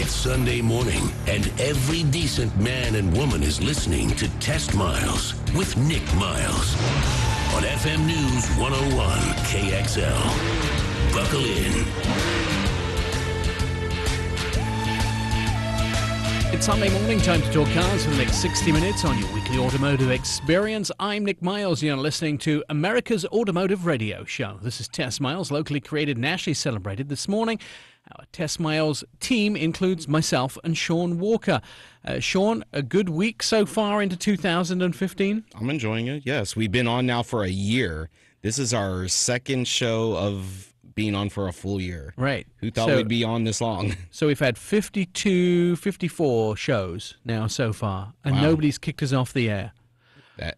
It's Sunday morning, and every decent man and woman is listening to Test Miles with Nick Miles on FM News 101 KXL. Buckle in. It's Sunday morning, time to talk cars for the next 60 minutes on your weekly automotive experience. I'm Nick Miles. You're listening to America's Automotive Radio Show. This is Test Miles, locally created, nationally celebrated this morning. Our Test Miles team includes myself and Sean Walker. Sean, a good week so far into 2015? I'm enjoying it, yes. We've been on now for a year. This is our second show of being on for a full year. Right. Who thought we'd be on this long? So we've had 52, 54 shows now so far, and Wow. Nobody's kicked us off the air.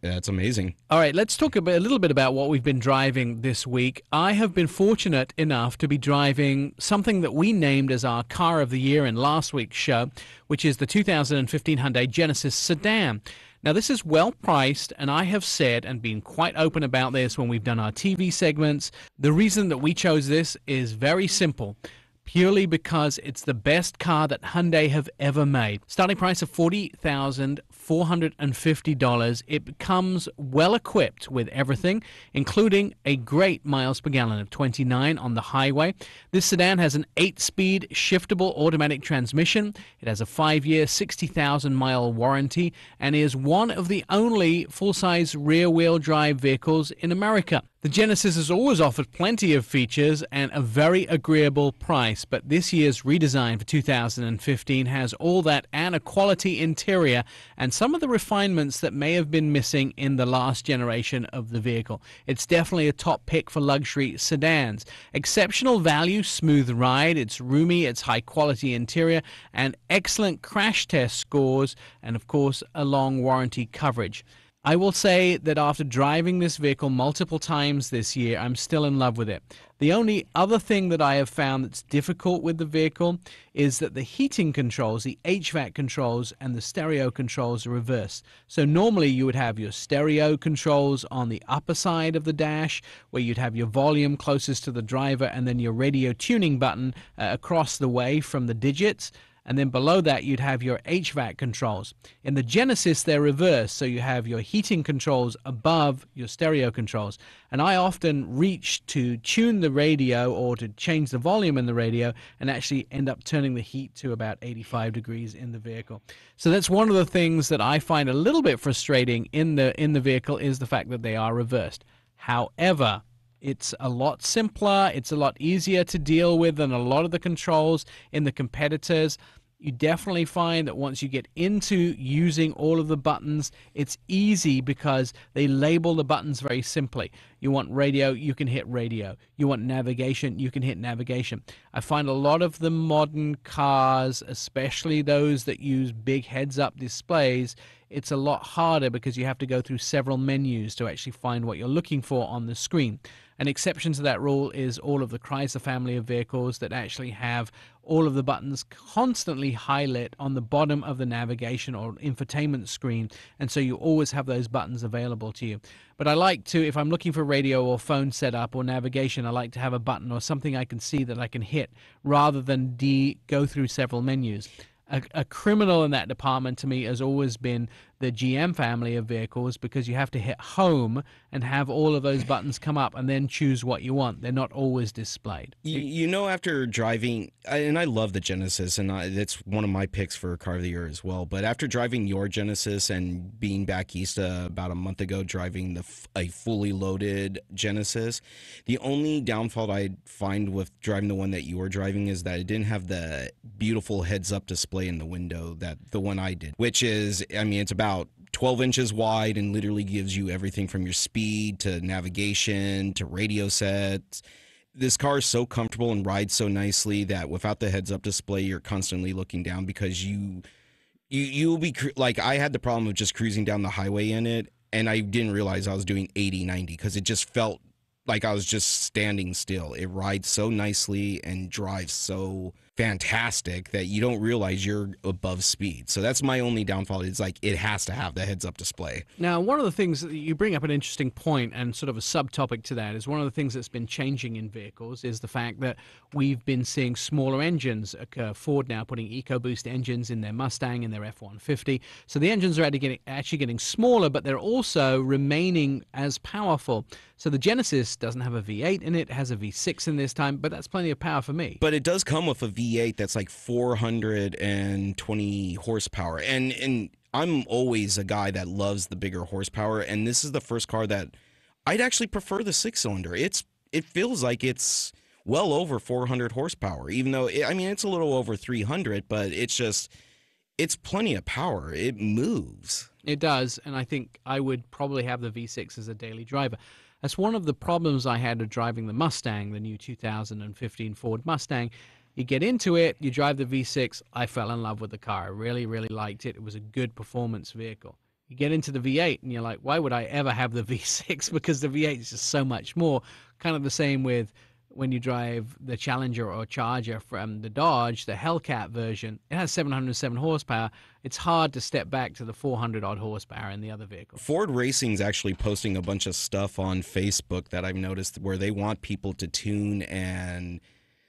That's amazing. All right, let's talk a little bit about what we've been driving this week. I have been fortunate enough to be driving something that we named as our car of the year in last week's show, which is the 2015 Hyundai Genesis sedan. Now, this is well priced, and I have said and been quite open about this when we've done our TV segments. The reason that we chose this is very simple. Purely because it's the best car that Hyundai have ever made. Starting price of $40,450. It comes well equipped with everything, including a great miles per gallon of 29 on the highway. This sedan has an 8-speed shiftable automatic transmission. It has a 5-year, 60,000-mile warranty and is one of the only full-size rear-wheel drive vehicles in America. The Genesis has always offered plenty of features and a very agreeable price, but this year's redesign for 2015 has all that and a quality interior and some of the refinements that may have been missing in the last generation of the vehicle. It's definitely a top pick for luxury sedans. Exceptional value, smooth ride, it's roomy, it's high quality interior, and excellent crash test scores, and of course a long warranty coverage. I will say that after driving this vehicle multiple times this year, I'm still in love with it. The only other thing that I have found that's difficult with the vehicle is that the heating controls, the HVAC controls, and the stereo controls are reversed. So normally you would have your stereo controls on the upper side of the dash, where you'd have your volume closest to the driver, and then your radio tuning button across the way from the digits. And then below that, you'd have your HVAC controls. In the Genesis, they're reversed, so you have your heating controls above your stereo controls. And I often reach to tune the radio or to change the volume in the radio and actually end up turning the heat to about 85 degrees in the vehicle. So that's one of the things that I find a little bit frustrating in the vehicle is the fact that they are reversed. However, it's a lot simpler, it's a lot easier to deal with than a lot of the controls in the competitors. You definitely find that once you get into using all of the buttons, it's easy because they label the buttons very simply. You want radio, you can hit radio. You want navigation, you can hit navigation. I find a lot of the modern cars, especially those that use big heads-up displays, it's a lot harder because you have to go through several menus to actually find what you're looking for on the screen. An exception to that rule is all of the Chrysler family of vehicles that actually have all of the buttons constantly highlit on the bottom of the navigation or infotainment screen, and so you always have those buttons available to you. But I like to, if I'm looking for radio or phone setup or navigation, I like to have a button or something I can see that I can hit rather than go through several menus. A criminal in that department to me has always been the GM family of vehicles because you have to hit home and have all of those buttons come up and then choose what you want. They're not always displayed. You know, after driving, and I love the Genesis, and it's one of my picks for Car of the Year as well, but after driving your Genesis and being back east about a month ago driving a fully loaded Genesis, the only downfall I find with driving the one that you were driving is that it didn't have the beautiful heads-up display in the window that the one I did, which is, I mean, it's about 12 inches wide and literally gives you everything from your speed to navigation to radio sets. This car is so comfortable and rides so nicely that without the heads-up display, you're constantly looking down because you'll be like, I had the problem of just cruising down the highway in it, and I didn't realize I was doing 80, 90 because it just felt like I was just standing still. It rides so nicely and drives so fantastic that you don't realize you're above speed. So that's my only downfall. It's like it has to have the heads-up display. Now, one of the things that you bring up an interesting point, and sort of a subtopic to that is one of the things that's been changing in vehicles is the fact that we've been seeing smaller engines occur. Ford now putting EcoBoost engines in their Mustang and their F-150. So the engines are actually getting smaller, but they're also remaining as powerful. So the Genesis doesn't have a V8 in it, has a V6 in this time, but that's plenty of power for me. But it does come with a V8 that's like 420 horsepower. And I'm always a guy that loves the bigger horsepower, and this is the first car that I'd actually prefer the 6-cylinder. It feels like it's well over 400 horsepower, even though it's a little over 300, but it's plenty of power. It moves. It does, and I think I would probably have the V6 as a daily driver. That's one of the problems I had of driving the Mustang, the new 2015 Ford Mustang. You get into it, you drive the V6. I fell in love with the car. I really, really liked it. It was a good performance vehicle. You get into the V8 and you're like, why would I ever have the V6? Because the V8 is just so much more. Kind of the same with when you drive the Challenger or Charger from the Dodge, the Hellcat version. It has 707 horsepower. It's hard to step back to the 400-odd horsepower in the other vehicle. Ford Racing's actually posting a bunch of stuff on Facebook that I've noticed where they want people to tune and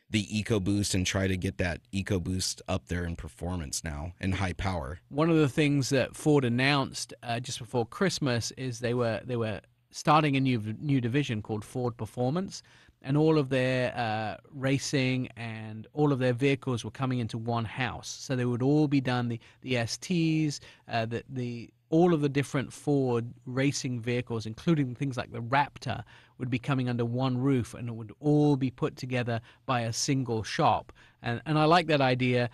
the EcoBoost and try to get that EcoBoost up there in performance now and high power. One of the things that Ford announced just before Christmas is they were starting a new division called Ford Performance, and all of their racing and all of their vehicles were coming into one house. So they would all be done, the STs, all of the different Ford racing vehicles, including things like the Raptor, would be coming under one roof, and it would all be put together by a single shop. And I like that idea,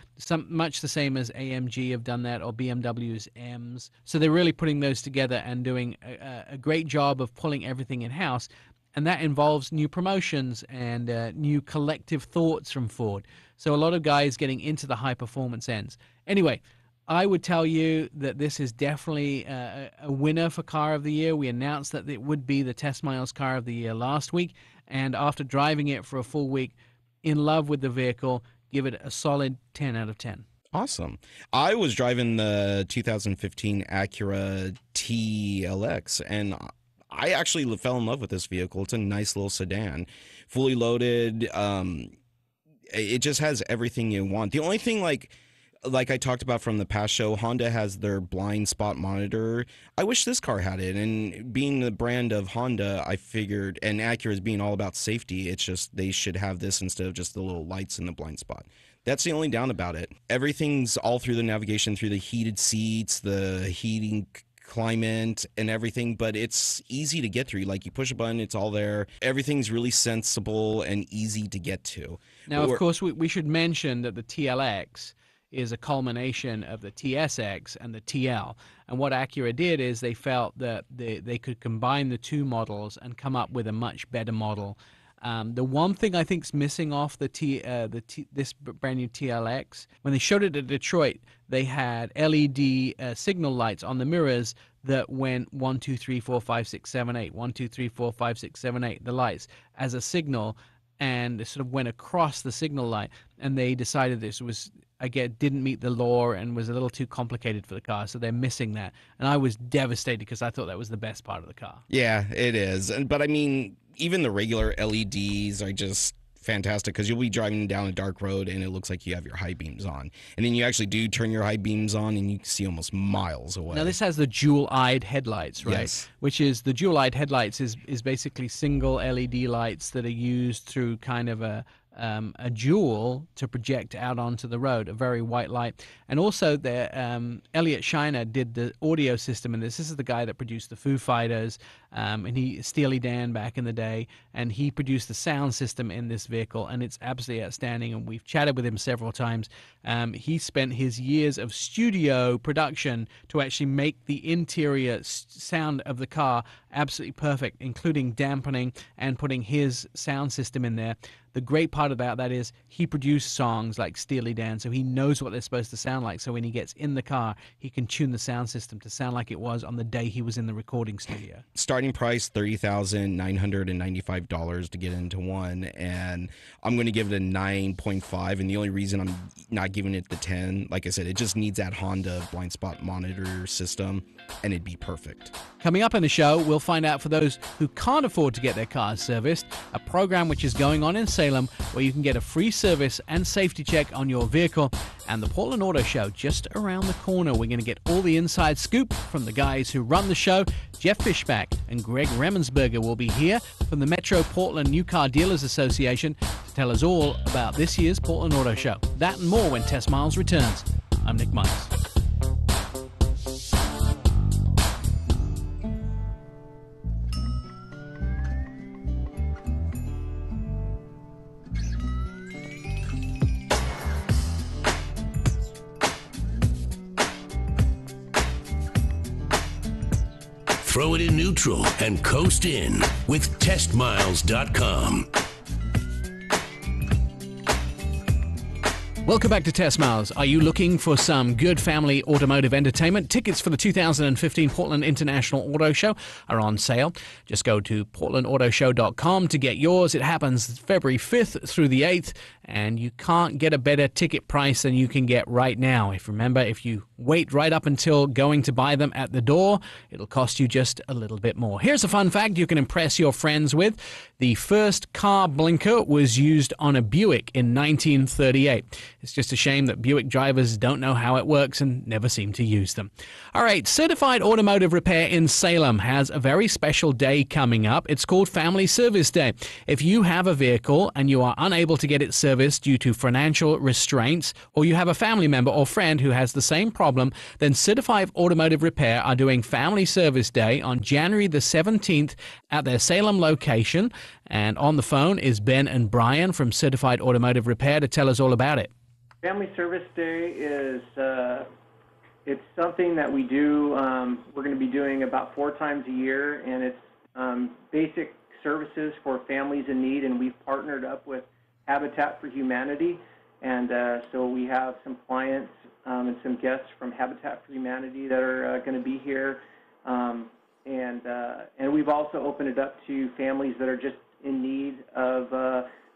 much the same as AMG have done that, or BMW's M's. So they're really putting those together and doing a great job of pulling everything in-house. And that involves new promotions and new collective thoughts from Ford. So a lot of guys getting into the high-performance ends. Anyway, I would tell you that this is definitely a winner for Car of the Year. We announced that it would be the TestMiles Car of the Year last week, and after driving it for a full week, in love with the vehicle, give it a solid 10 out of 10. Awesome. I was driving the 2015 Acura TLX, and I actually fell in love with this vehicle. It's a nice little sedan, fully loaded. It just has everything you want. The only thing, like I talked about from the past show, Honda has their blind spot monitor. I wish this car had it. And being the brand of Honda, I figured, and Acura being all about safety, it's just they should have this instead of just the little lights in the blind spot. That's the only down about it. Everything's all through the navigation, through the heated seats, the heating climate and everything, but it's easy to get through. Like, you push a button, it's all there. Everything's really sensible and easy to get to. Now, of course, we should mention that the TLX is a culmination of the TSX and the TL. And what Acura did is they felt that they could combine the two models and come up with a much better model. The one thing I think is missing off this brand new TLX, when they showed it at Detroit, they had LED signal lights on the mirrors that went 1, 2, 3, 4, 5, 6, 7, 8, 1, 2, 3, 4, 5, 6, 7, 8, the lights as a signal, and it sort of went across the signal light. And they decided this was, again, didn't meet the law and was a little too complicated for the car, so they're missing that. And I was devastated because I thought that was the best part of the car. Yeah, it is. But I mean, even the regular LEDs are just fantastic because you'll be driving down a dark road and it looks like you have your high beams on. And then you actually do turn your high beams on and you can see almost miles away. Now, this has the dual-eyed headlights, right? Yes. Which is, the dual-eyed headlights is basically single LED lights that are used through kind of a jewel to project out onto the road, a very white light. And also, Elliot Shiner did the audio system in this. This is the guy that produced the Foo Fighters, and Steely Dan back in the day, and he produced the sound system in this vehicle, and it's absolutely outstanding, and we've chatted with him several times. He spent his years of studio production to actually make the interior sound of the car, absolutely perfect, including dampening and putting his sound system in there. The great part about that is he produced songs like Steely Dan, so he knows what they're supposed to sound like. So when he gets in the car, he can tune the sound system to sound like it was on the day he was in the recording studio. Starting price $30,995 to get into one, and I'm going to give it a 9.5. And the only reason I'm not giving it the 10, like I said, it just needs that Honda blind spot monitor system, and it'd be perfect. Coming up in the show, we'll find out for those who can't afford to get their cars serviced, a program which is going on in Salem where you can get a free service and safety check on your vehicle, and the Portland Auto Show just around the corner. We're going to get all the inside scoop from the guys who run the show. Jeff Fishback and Greg Remensberger will be here from the Metro Portland New Car Dealers Association to tell us all about this year's Portland Auto Show. That and more when Test Miles returns. I'm Nick Miles. Throw it in neutral and coast in with TestMiles.com. Welcome back to Test Miles. Are you looking for some good family automotive entertainment? Tickets for the 2015 Portland International Auto Show are on sale. Just go to portlandautoshow.com to get yours. It happens February 5th through the 8th, and you can't get a better ticket price than you can get right now. If you wait right up until going to buy them at the door, it'll cost you just a little bit more. Here's a fun fact you can impress your friends with. The first car blinker was used on a Buick in 1938. It's just a shame that Buick drivers don't know how it works and never seem to use them. All right, Certified Automotive Repair in Salem has a very special day coming up. It's called Family Service Day. If you have a vehicle and you are unable to get it serviced due to financial restraints, or you have a family member or friend who has the same problem, then Certified Automotive Repair are doing Family Service Day on January the 17th at their Salem location. And on the phone is Ben and Brian from Certified Automotive Repair to tell us all about it. Family Service Day is it's something that we do. We're going to be doing about 4 times a year, and it's basic services for families in need. And we've partnered up with Habitat for Humanity, and so we have some clients and some guests from Habitat for Humanity that are going to be here, and we've also opened it up to families that are just in need of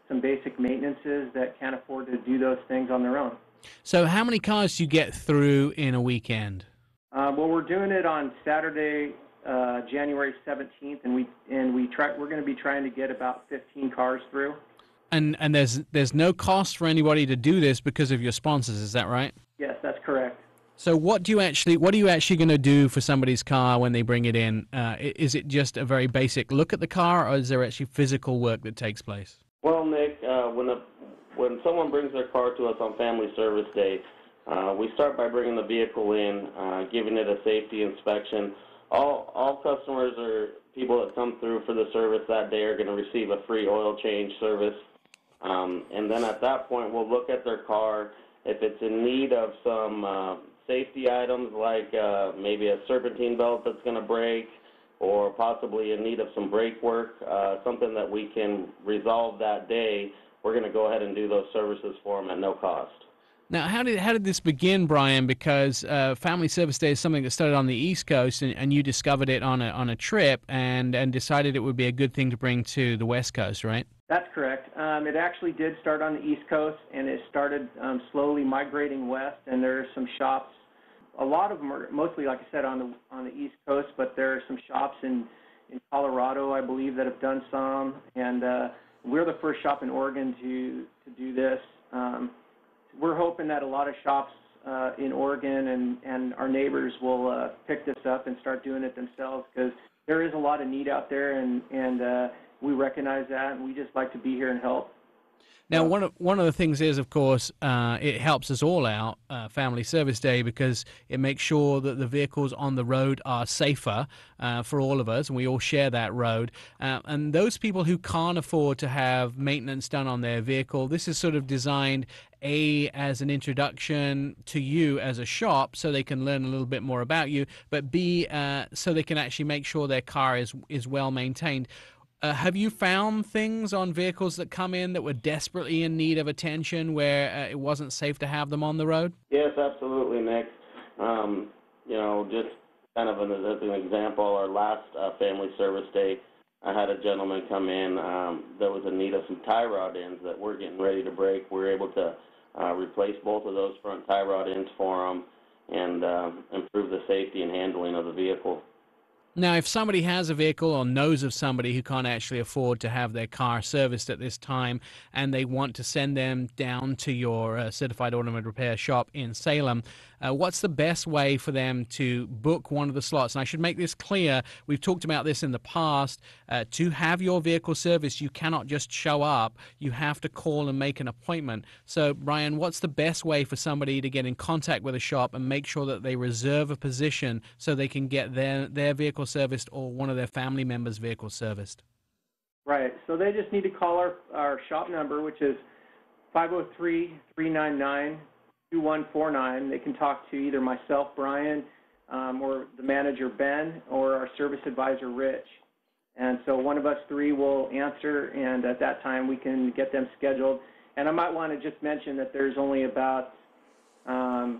some basic maintenances that can't afford to do those things on their own. So how many cars do you get through in a weekend? Well, we're doing it on Saturday, January 17th, and we're going to be trying to get about 15 cars through. And there's no cost for anybody to do this because of your sponsors, is that right? Yes, that's correct. So what are you actually going to do for somebody's car when they bring it in? Is it just a very basic look at the car, or is there actually physical work that takes place? Well, Nick, when someone brings their car to us on Family Service Day, we start by bringing the vehicle in, giving it a safety inspection. All customers or people that come through for the service that day are going to receive a free oil change service. And then at that point, we'll look at their car. If it's in need of some safety items like maybe a serpentine belt that's going to break, or possibly in need of some brake work, something that we can resolve that day, we're going to go ahead and do those services for them at no cost. Now, how did this begin, Brian? Because Family Service Day is something that started on the East Coast, and you discovered it on a trip and decided it would be a good thing to bring to the West Coast, right? That's correct. It actually did start on the East Coast, and it started slowly migrating west, and there are some shops. A lot of them are mostly, like I said, on the East Coast, but there are some shops in Colorado, I believe, that have done some, and we're the first shop in Oregon to do this. We're hoping that a lot of shops in Oregon and our neighbors will pick this up and start doing it themselves, because there is a lot of need out there, and we recognize that, and we just like to be here and help. Now, one of the things is, of course, it helps us all out, Family Service Day, because it makes sure that the vehicles on the road are safer for all of us, and we all share that road. And those people who can't afford to have maintenance done on their vehicle, this is sort of designed as an introduction to you as a shop so they can learn a little bit more about you, but B, so they can actually make sure their car is well maintained. Have you found things on vehicles that come in that were desperately in need of attention where it wasn't safe to have them on the road? Yes, absolutely, Nick. Just kind of as an example, our last family service day, I had a gentleman come in that was in need of some tie rod ends that were getting ready to break. We were able to replace both of those front tie rod ends for him and improve the safety and handling of the vehicle. Now, if somebody has a vehicle or knows of somebody who can't actually afford to have their car serviced at this time and they want to send them down to your certified automotive repair shop in Salem, what's the best way for them to book one of the slots? And I should make this clear, we've talked about this in the past. To have your vehicle serviced, you cannot just show up. You have to call and make an appointment. So, Brian, what's the best way for somebody to get in contact with a shop and make sure that they reserve a position so they can get their vehicle serviced or one of their family members' vehicle serviced? Right. So they just need to call our shop number, which is 503-399-2149. They can talk to either myself, Brian, or the manager, Ben, or our service advisor, Rich. And so one of us three will answer, and at that time we can get them scheduled. And I might want to just mention that there's only about, I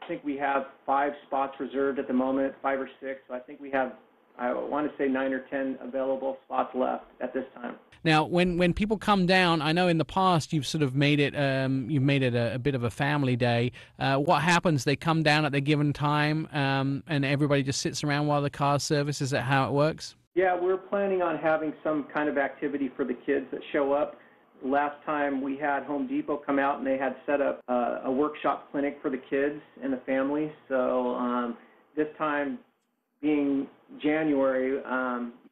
think we have 5 spots reserved at the moment, 5 or 6. So I think we have, I want to say 9 or 10 available spots left at this time. Now, when people come down, I know in the past you've sort of made it a bit of a family day. What happens? They come down at the given time, and everybody just sits around while the car's serviced. Is that how it works? Yeah, we're planning on having some kind of activity for the kids that show up. Last time we had Home Depot come out and they had set up a workshop clinic for the kids and the families. So this time, being January,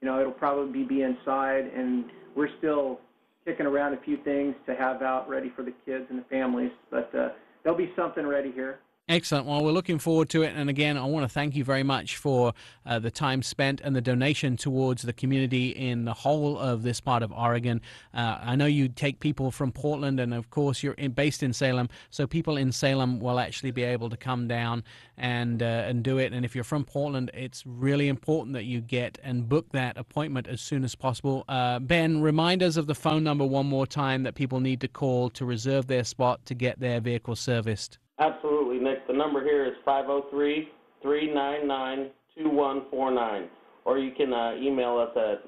it'll probably be inside, and we're still kicking around a few things to have out ready for the kids and the families. But there'll be something ready here. Excellent. Well, we're looking forward to it. And again, I want to thank you very much for the time spent and the donation towards the community in the whole of this part of Oregon. I know you take people from Portland, and of course you're based in Salem, so people in Salem will actually be able to come down and do it. And if you're from Portland, it's really important that you get and book that appointment as soon as possible. Ben, remind us of the phone number one more time that people need to call to reserve their spot to get their vehicle serviced. Absolutely, Nick. The number here is 503-399-2149, or you can email us at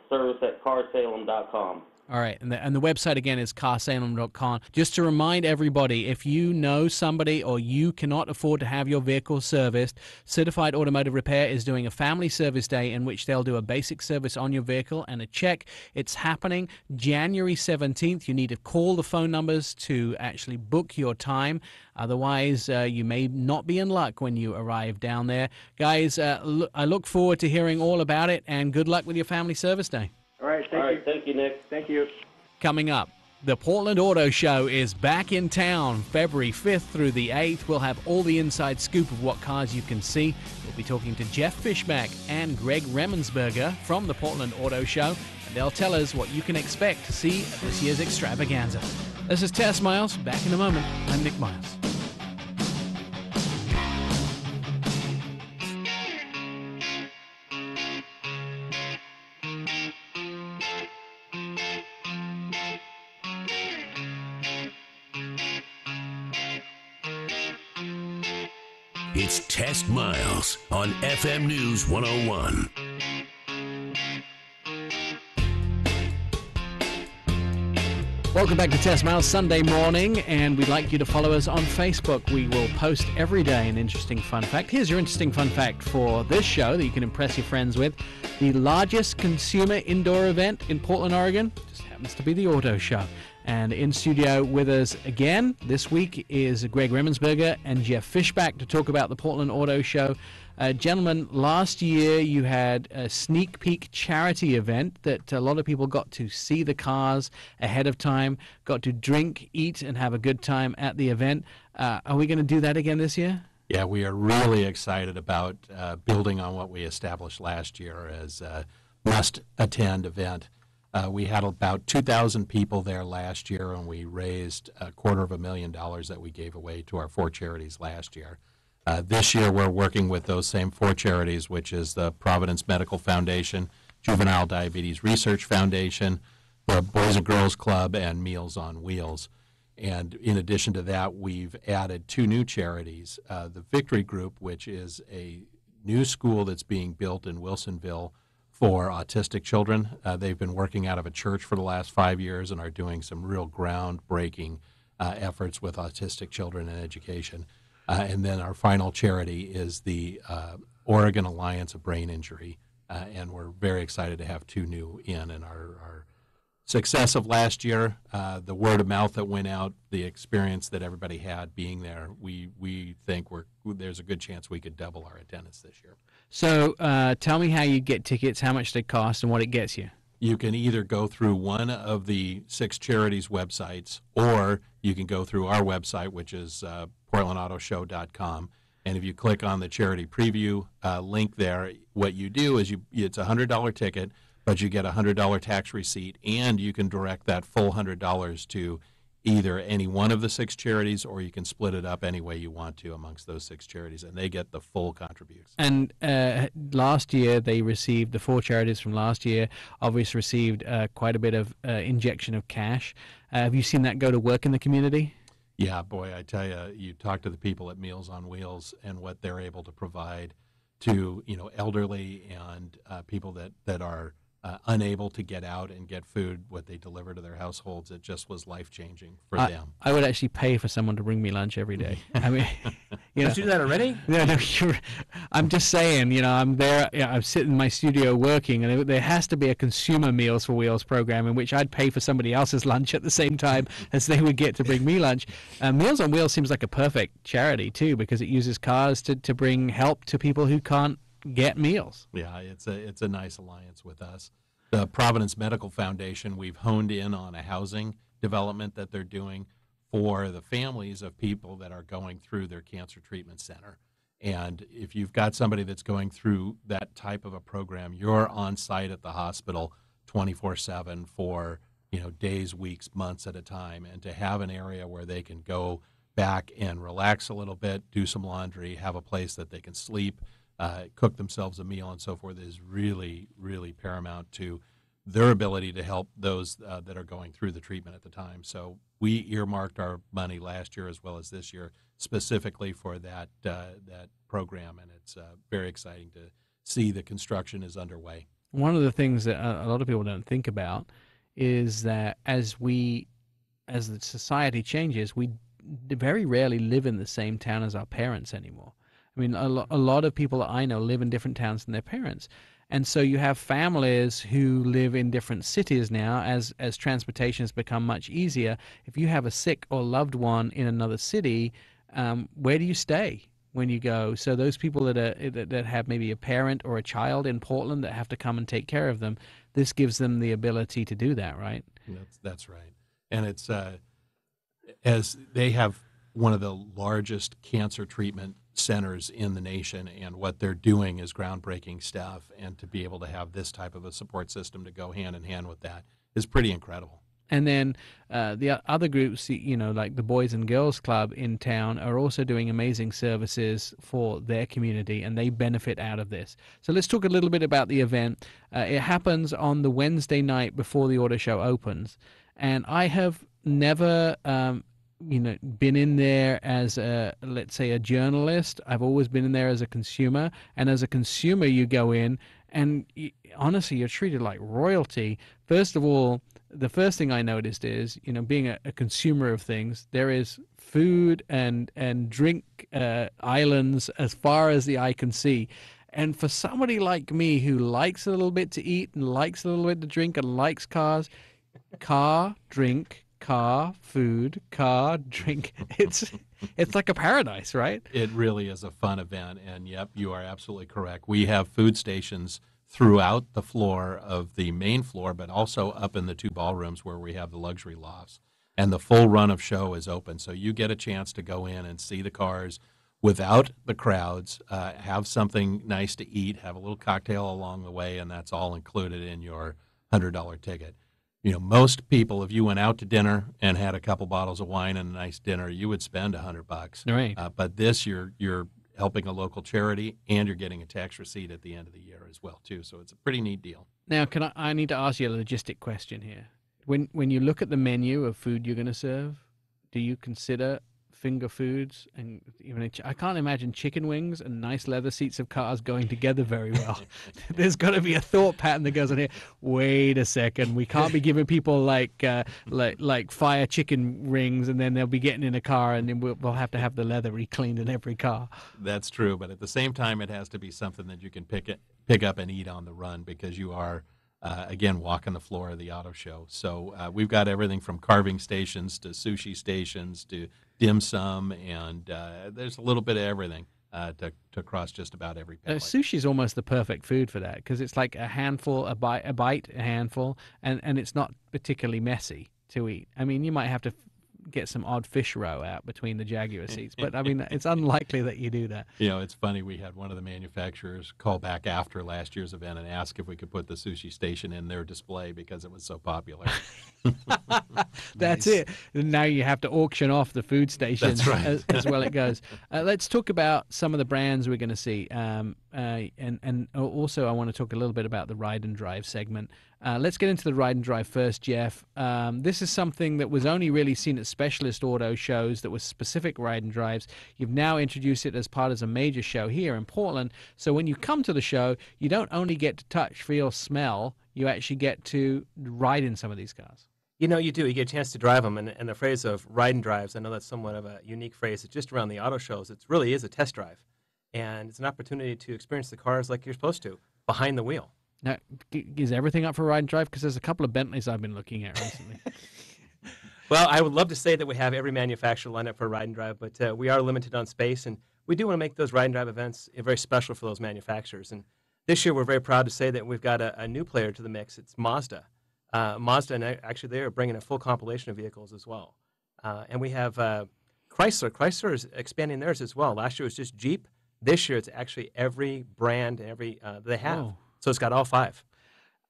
service@carsalem.com. All right, and the website again is carsalem.com. Just to remind everybody, if you know somebody or you cannot afford to have your vehicle serviced, Certified Automotive Repair is doing a family service day in which they'll do a basic service on your vehicle and a check. It's happening January 17th. You need to call the phone numbers to actually book your time. Otherwise, you may not be in luck when you arrive down there. Guys, I look forward to hearing all about it, and good luck with your family service day. All right, Thank you, Nick. Thank you. Coming up, the Portland Auto Show is back in town February 5th through the 8th. We'll have all the inside scoop of what cars you can see. We'll be talking to Jeff Fishback and Greg Remensberger from the Portland Auto Show, and they'll tell us what you can expect to see at this year's extravaganza. This is TestMiles. Back in a moment. I'm Nick Miles. It's Test Miles on FM News 101. Welcome back to Test Miles Sunday morning, and we'd like you to follow us on Facebook. We will post every day an interesting fun fact. Here's your interesting fun fact for this show that you can impress your friends with. The largest consumer indoor event in Portland, Oregon just happens to be the Auto Show. And in studio with us again this week is Greg Remensberger and Jeff Fishback to talk about the Portland Auto Show. Gentlemen, last year you had a sneak peek charity event that a lot of people got to see the cars ahead of time, got to drink, eat, and have a good time at the event. Are we going to do that again this year? Yeah, we are really excited about building on what we established last year as a must-attend event. We had about 2,000 people there last year, and we raised $250,000 that we gave away to our 4 charities last year. This year, we're working with those same 4 charities, which is the Providence Medical Foundation, Juvenile Diabetes Research Foundation, the Boys and Girls Club, and Meals on Wheels. And in addition to that, we've added 2 new charities. The Victory Group, which is a new school that's being built in Wilsonville for autistic children. They've been working out of a church for the last 5 years and are doing some real groundbreaking efforts with autistic children and education. And then our final charity is the Oregon Alliance of Brain Injury, and we're very excited to have 2 new in. And our success of last year, the word of mouth that went out, the experience that everybody had being there, we think there's a good chance we could double our attendance this year. So tell me how you get tickets, how much they cost, and what it gets you. You can either go through one of the 6 charities' websites, or you can go through our website, which is PortlandAutoShow.com. And if you click on the charity preview link there, what you do is it's a $100 ticket, but you get a $100 tax receipt, and you can direct that full $100 to either any one of the 6 charities, or you can split it up any way you want to amongst those 6 charities, and they get the full contribution. And last year, they received, the 4 charities from last year, obviously received quite a bit of injection of cash. Have you seen that go to work in the community? Yeah, boy, I tell you, you talk to the people at Meals on Wheels and what they're able to provide to elderly and people that are unable to get out and get food, what they deliver to their households. It just was life-changing for them. I would actually pay for someone to bring me lunch every day. I mean, Did you do that already? No, I'm just saying, I'm there, I'm sitting in my studio working, and there has to be a consumer Meals for Wheels program in which I'd pay for somebody else's lunch at the same time as they would get to bring me lunch. Meals on Wheels seems like a perfect charity, too, because it uses cars to bring help to people who can't get meals. Yeah, it's a nice alliance with us. The Providence Medical Foundation, we've honed in on a housing development that they're doing for the families of people that are going through their cancer treatment center. And if you've got somebody that's going through that type of a program, you're on site at the hospital 24/7 for days, weeks, months at a time. And to have an area where they can go back and relax a little bit, do some laundry, have a place that they can sleep, cook themselves a meal and so forth is really, really paramount to their ability to help those that are going through the treatment at the time. So we earmarked our money last year as well as this year specifically for that program, and it's very exciting to see the construction is underway. One of the things that a lot of people don't think about is that as the society changes, we very rarely live in the same town as our parents anymore. I mean, a lot of people that I know live in different towns than their parents. And so you have families who live in different cities now as transportation has become much easier. If you have a sick or loved one in another city, where do you stay when you go? So those people that have maybe a parent or a child in Portland that have to come and take care of them, this gives them the ability to do that, right? That's right. And it's as they have one of the largest cancer treatment centers in the nation, and what they're doing is groundbreaking stuff, and to be able to have this type of a support system to go hand in hand with that is pretty incredible. And then the other groups, like the Boys and Girls Club in town, are also doing amazing services for their community, and they benefit out of this. So let's talk a little bit about the event. It happens on the Wednesday night before the auto show opens, and I have never been in there as let's say a journalist. I've always been in there as a consumer, and as a consumer you go in and honestly you're treated like royalty. First of all, the first thing I noticed is, being a consumer of things, there is food and drink islands as far as the eye can see. And for somebody like me who likes a little bit to eat and likes a little bit to drink and likes cars, drink, car, food, car, drink. It's like a paradise, right? It really is a fun event, and yep, you are absolutely correct. We have food stations throughout the floor of the main floor, but also up in the 2 ballrooms where we have the luxury lofts. And the full run of show is open, so you get a chance to go in and see the cars without the crowds, have something nice to eat, have a little cocktail along the way, and that's all included in your $100 ticket. Most people, if you went out to dinner and had a couple bottles of wine and a nice dinner, you would spend $100. Right. But this, you're helping a local charity, and you're getting a tax receipt at the end of the year as well, too. So it's a pretty neat deal. Now, I need to ask you a logistic question here. When you look at the menu of food you're going to serve, do you consider finger foods? And even I can't imagine chicken wings and nice leather seats of cars going together very well. There's got to be a thought pattern that goes on here. Wait a second, we can't be giving people like fire chicken rings, and then they'll be getting in a car, and then we'll have to have the leather re-cleaned in every car. That's true, but at the same time, it has to be something that you can pick up and eat on the run, because you are again, walking the floor of the auto show. So we've got everything from carving stations to sushi stations to dim sum, and there's a little bit of everything to cross just about every palate. Sushi is almost the perfect food for that, because it's like a handful, a bite, a handful, and it's not particularly messy to eat. I mean, you might have to get some odd fish roe out between the Jaguar seats, but I mean, it's unlikely that you do that. It's funny, we had one of the manufacturers call back after last year's event and ask if we could put the sushi station in their display because it was so popular. That's it. Now you have to auction off the food station. That's right. as well it goes. Let's talk about some of the brands we're going to see. And also I want to talk a little bit about the ride and drive segment. Let's get into the ride and drive first, Jeff. This is something that was only really seen at specialist auto shows that was specific ride and drives. You've now introduced it as part of a major show here in Portland. So when you come to the show, you don't only get to touch, feel, smell, you actually get to ride in some of these cars. You do. You get a chance to drive them. And the phrase of ride and drives, I know that's somewhat of a unique phrase. It's just around the auto shows. It really is a test drive. And it's an opportunity to experience the cars like you're supposed to, behind the wheel. Now, is everything up for ride and drive? Because there's a couple of Bentleys I've been looking at recently. Well, I would love to say that we have every manufacturer lined up for a ride and drive, but we are limited on space, and we do want to make those ride and drive events very special for those manufacturers. And this year, we're very proud to say that we've got a new player to the mix. It's Mazda. Mazda, and actually, they are bringing a full compilation of vehicles as well. And we have Chrysler. Chrysler is expanding theirs as well. Last year it was just Jeep. This year, it's actually every brand and every they have. Oh. So it's got all five.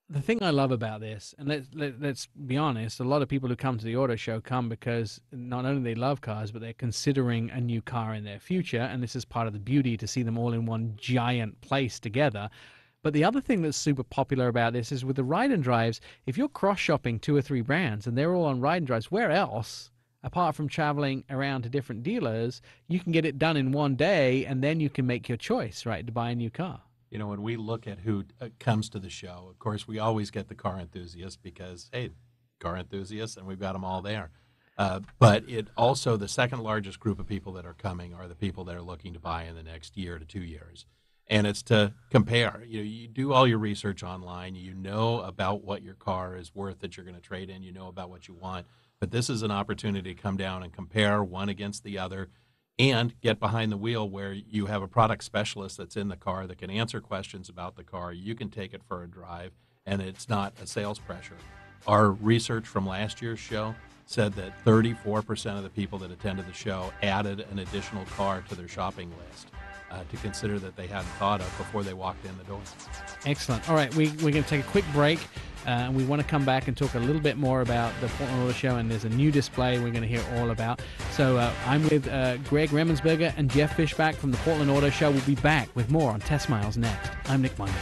The thing I love about this, and let's be honest, a lot of people who come to the auto show come because not only they love cars, but they're considering a new car in their future, and this is part of the beauty to see them all in one giant place together. But the other thing that's super popular about this is with the ride and drives, if you're cross-shopping 2 or 3 brands and they're all on ride and drives, where else, apart from traveling around to different dealers, you can get it done in one day, and then you can make your choice, right, to buy a new car. When we look at who comes to the show, of course, we always get the car enthusiasts because, hey, car enthusiasts, and we've got them all there. But it also, the second largest group of people that are coming are the people that are looking to buy in the next year to 2 years. And it's to compare. You do all your research online. You know about what your car is worth that you're going to trade in. You know about what you want. But this is an opportunity to come down and compare one against the other and get behind the wheel where you have a product specialist that's in the car that can answer questions about the car. You can take it for a drive, and it's not a sales pressure. Our research from last year's show said that 34% of the people that attended the show added an additional car to their shopping list to consider that they hadn't thought of before they walked in the door. Excellent. All right, we're going to take a quick break. We want to come back and talk a little bit more about the Portland Auto Show, and there's a new display we're going to hear all about. So I'm with Greg Remensberger and Jeff Fishback from the Portland Auto Show. We'll be back with more on TestMiles next. I'm Nick Miles.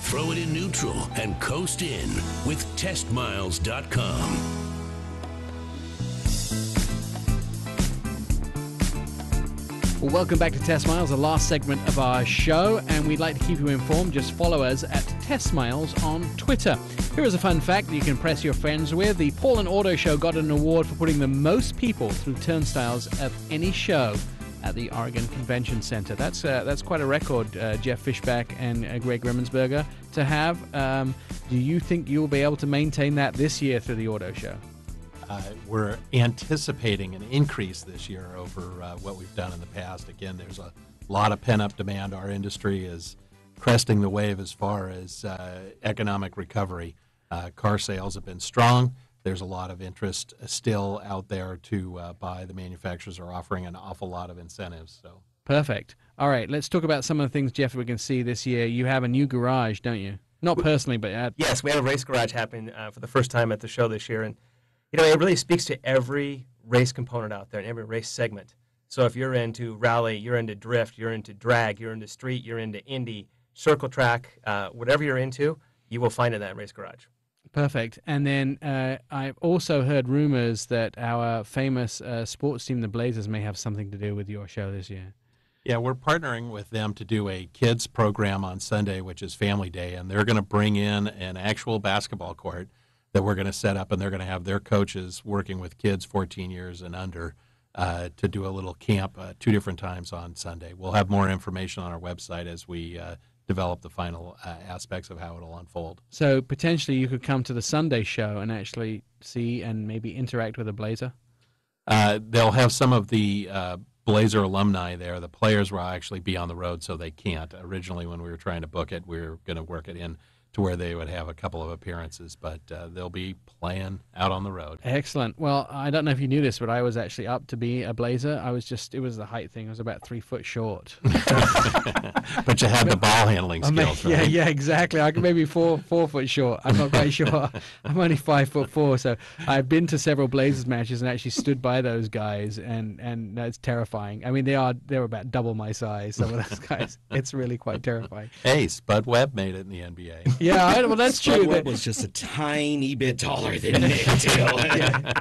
Throw it in neutral and coast in with TestMiles.com. Well, welcome back to Test Miles, the last segment of our show, and we'd like to keep you informed. Just follow us at Test Miles on Twitter. Here is a fun fact that you can impress your friends with. The Portland Auto Show got an award for putting the most people through turnstiles of any show at the Oregon Convention Center. That's quite a record, Jeff Fishback and Greg Remensberger, to have. Do you think you'll be able to maintain that this year through the auto show? We're anticipating an increase this year over what we've done in the past. Again, there's a A lot of pent-up demand. Our industry is cresting the wave as far as economic recovery. Car sales have been strong. There's a lot of interest still out there to buy. The manufacturers are offering an awful lot of incentives. So Perfect. All right, let's talk about some of the things, Jeff, we can see this year. You have a new garage, don't you? Not personally, but Yes, we have a race garage happening for the first time at the show this year, and it really speaks to every race component out there and every race segment. So if you're into rally, you're into drift, you're into drag, you're into street, you're into Indy, circle track, whatever you're into, you will find it in that race garage. Perfect. And then I've also heard rumors that our famous sports team, the Blazers, may have something to do with your show this year. yeah, we're partnering with them to do a kids program on Sunday, which is Family Day, and they're going to bring in an actual basketball court that we're going to set up, and they're going to have their coaches working with kids 14 years and under to do a little camp 2 different times on Sunday. We'll have more information on our website as we develop the final aspects of how it'll unfold. So potentially you could come to the Sunday show and actually see and maybe interact with a Blazer? They'll have some of the Blazer alumni there. The players will actually be on the road, so they can't. Originally, when we were trying to book it, we were going to work it in to where they would have a couple of appearances, but they'll be playing out on the road. Excellent. Well, I don't know if you knew this, but I was actually up to be a Blazer. It was the height thing. I was about 3 foot short. But you had the ball handling skills, right? Yeah, exactly. I could maybe 4 foot short. I'm not quite sure. I'm only 5'4", so I've been to several Blazers matches and actually stood by those guys, and that's terrifying. I mean, they're about double my size. Some of those guys. It's really quite terrifying. Hey, Spud Webb made it in the NBA. Yeah, well, that's true. Webb was just a tiny bit taller than Nick, too. Yeah,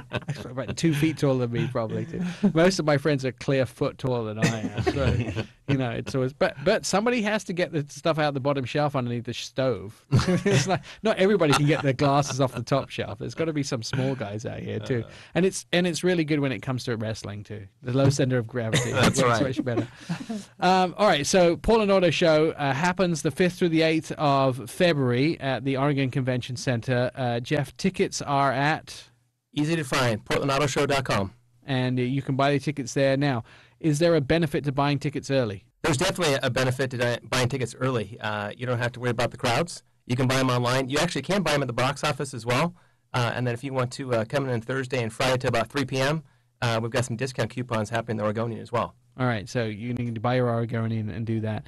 about 2 feet taller than me, probably. Too. Most of my friends are clear foot taller than I am. So, it's always. But somebody has to get the stuff out the bottom shelf underneath the stove. It's like not everybody can get their glasses off the top shelf. There's got to be some small guys out here too. And it's really good when it comes to wrestling too. The low center of gravity. That's right. Much better. All right. So Portland Auto Show happens the 5th through the 8th of February at the Oregon Convention Center. Jeff, tickets are at? Easy to find, portlandautoshow.com. And you can buy the tickets there. Now, is there a benefit to buying tickets early? There's definitely a benefit to buying tickets early. You don't have to worry about the crowds. You can buy them online. You actually can buy them at the box office as well. And then if you want to come in on Thursday and Friday to about 3 p.m., we've got some discount coupons happening in the Oregonian as well. All right, so you need to buy your Oregonian and do that.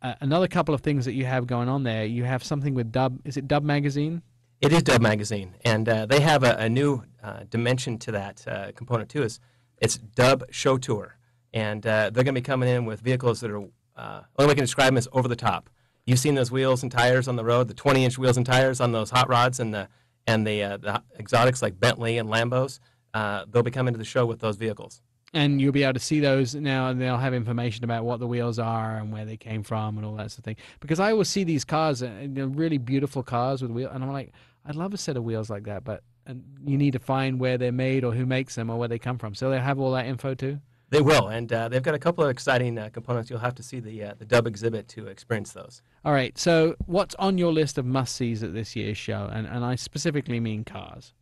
Another couple of things that you have going on there, you have something with Dub. Is it Dub Magazine? It is Dub Magazine, and they have a new dimension to that component too. It's Dub Show Tour, and they're going to be coming in with vehicles that are only way I can describe them as over the top. You've seen those wheels and tires on the road, the 20-inch wheels and tires on those hot rods and the exotics like Bentley and Lambos. They'll be coming to the show with those vehicles. And you'll be able to see those now, and they'll have information about what the wheels are and where they came from and all that sort of thing. Because I always see these cars, really beautiful cars with wheels, and I'm like, I'd love a set of wheels like that, but you need to find where they're made or who makes them or where they come from. So they'll have all that info too? They will, and they've got a couple of exciting components. You'll have to see the Dub exhibit to experience those. All right, so what's on your list of must-sees at this year's show? And I specifically mean cars.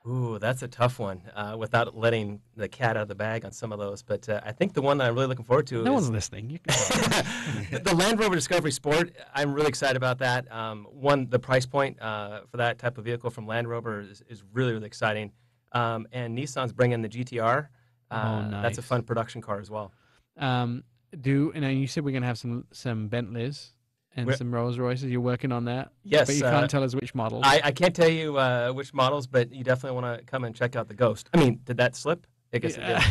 Ooh, that's a tough one, without letting the cat out of the bag on some of those. But I think the one that I'm really looking forward to No is one's listening. You can the Land Rover Discovery Sport. I'm really excited about that. The price point for that type of vehicle from Land Rover is really, really exciting. And Nissan's bringing the GTR. Nice. That's a fun production car as well. And you said we're going to have some Bentleys and some Rolls Royces. You're working on that? Yes. But you can't tell us which models. I can't tell you which models, but you definitely want to come and check out the Ghost. I mean, did that slip? I guess it did.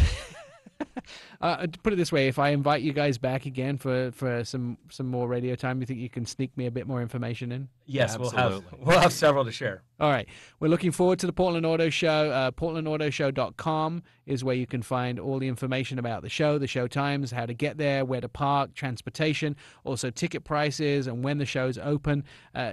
To put it this way, if I invite you guys back again for some more radio time, you think you can sneak me a bit more information in? Yes, Absolutely. we'll have several to share. All right. We're looking forward to the Portland Auto Show. PortlandAutoShow.com is where you can find all the information about the show times, how to get there, where to park, transportation, also ticket prices, and when the show's open.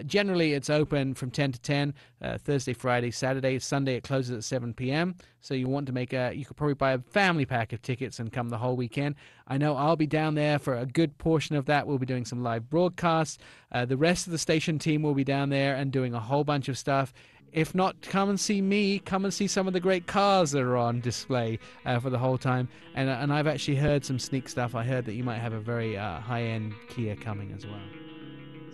Generally, it's open from 10 to 10, Thursday, Friday, Saturday. Sunday, it closes at 7 p.m. So you want to you could probably buy a family pack of tickets and come the whole weekend. I know I'll be down there for a good portion of that. We'll be doing some live broadcasts. The rest of the station team will be down there and doing a whole bunch of stuff. If not, come and see me. Come and see some of the great cars that are on display for the whole time. And I've actually heard some sneak stuff. I heard that you might have a very high-end Kia coming as well.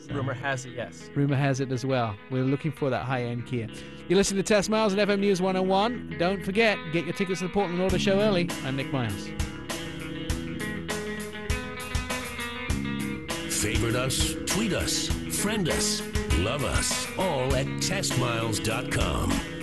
So, Rumor has it, yes. rumor has it as well. We're looking for that high-end Kia. You're listening to Test Miles at FM News 101. Don't forget, get your tickets to the Portland Auto Show early. I'm Nick Miles. Favorite us, tweet us, friend us, love us, all at testmiles.com.